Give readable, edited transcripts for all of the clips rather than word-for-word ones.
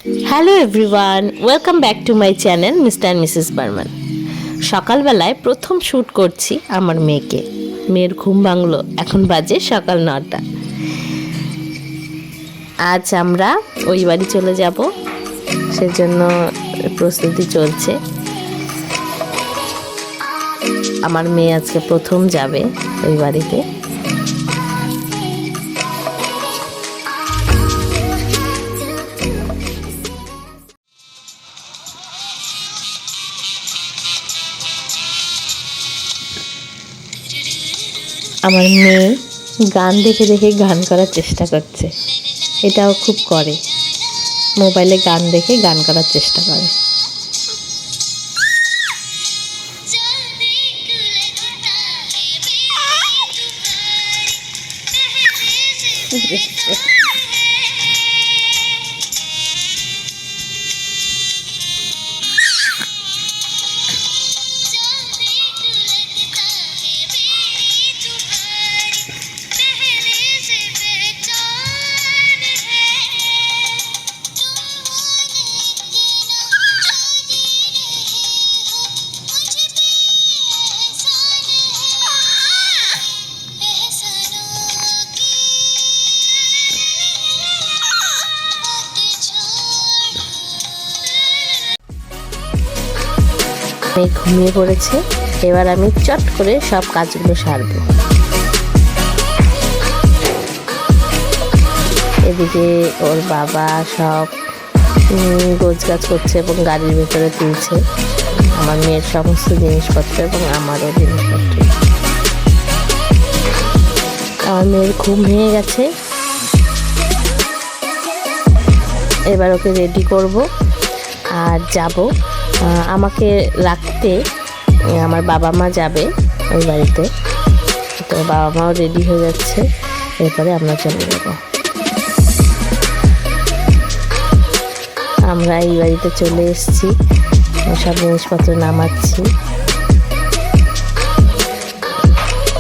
Hello everyone, welcome back to my channel mister and Mrs Barman. সকালবেলায় প্রথম shoot করছি আমার মেয়েকে। মেয়ের ঘুম ভাঙলো, এখন বাজে সকাল 9টা। আজ আমরা ওই বাড়ি চলে যাব, সেজন্য প্রস্তুতি চলছে। আমার মেয়ে আজকে প্রথম যাবে ওই বাড়িতে। আমার মেয়ে গান দেখে দেখে গান করার চেষ্টা করছে। এটাও খুব করে, মোবাইলে গান দেখে গান করার চেষ্টা করে। মেয়ে ঘুমিয়ে পড়েছে, এবার আমি চট করে সব কাজগুলো সারব। এদিকে ওর বাবা সব গোছগাছ করছে এবং গাড়ির ভেতরে তুলছে আমার মেয়ের সমস্ত জিনিসপত্র এবং আমারও জিনিসপত্র। আমার মেয়ের ঘুম ভেঙে গেছে, এবার ওকে রেডি করব আর যাব। আমাকে রাখতে আমার বাবা মা যাবে ওই বাড়িতে, তো বাবা মাও রেডি হয়ে যাচ্ছে, এরপরে আমরা চলে যাব। আমরা এই বাড়িতে চলে এসেছি, সব জিনিসপত্র নামাচ্ছি।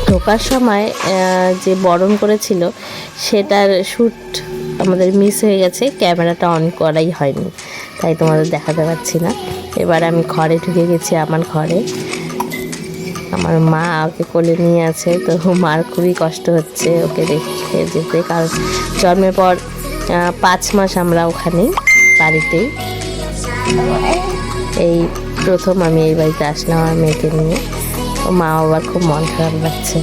ঢোকার সময় যে বরণ করেছিল সেটার শ্যুট আমাদের মিস হয়ে গেছে, ক্যামেরাটা অন করাই হয়নি, তাই তোমাদের দেখাতে পারছি না। এবার আমি ঘরে ঢুকে গেছি, আমার ঘরে। আমার মা ওকে কোলে নিয়ে আছে, তো মার খুবই কষ্ট হচ্ছে ওকে রেখে যেতে, কারণ জন্মের পর 5 মাস আমরা ওখানেই বাড়িতেই। এই প্রথম আমি এই বাড়িতে আসলাম আমার মেয়েকে নিয়ে। ও মা বাবার খুব মন খারাপ লাগছে।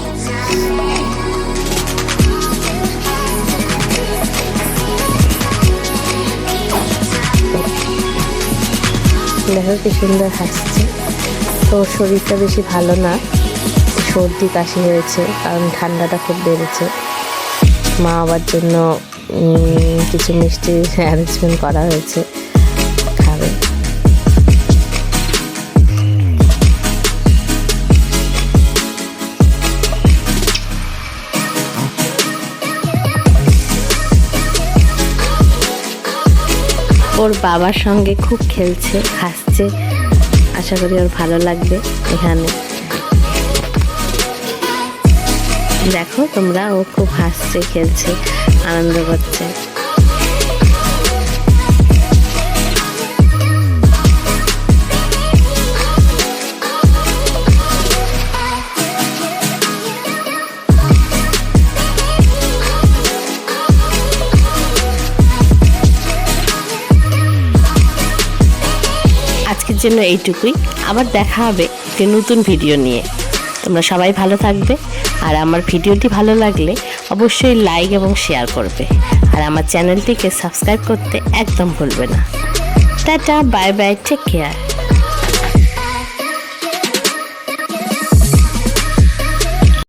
দেখো কি সুন্দর হাসছে। তো শরীরটা বেশি ভালো না, সর্দি কাশি হয়েছে, কারণ ঠান্ডাটা খুব বেড়েছে। মা বাবার জন্য কিছু মিষ্টি অ্যারেঞ্জমেন্ট করা হয়েছে, খাবে। ওর বাবার সঙ্গে খুব খেলছে, হাসছে। আশা করি ওর ভালো লাগবে এখানে। দেখো তোমরা, ও খুব হাসছে, খেলছে, আনন্দ করছে। আজকের জন্য এইটুকুই, আবার দেখা হবে একটি নতুন ভিডিও নিয়ে। তোমরা সবাই ভালো থাকবে, আর আমার ভিডিওটি ভালো লাগলে অবশ্যই লাইক এবং শেয়ার করবে, আর আমার চ্যানেলটিকে সাবস্ক্রাইব করতে একদম ভুলবে না। Tata, bye bye, take care.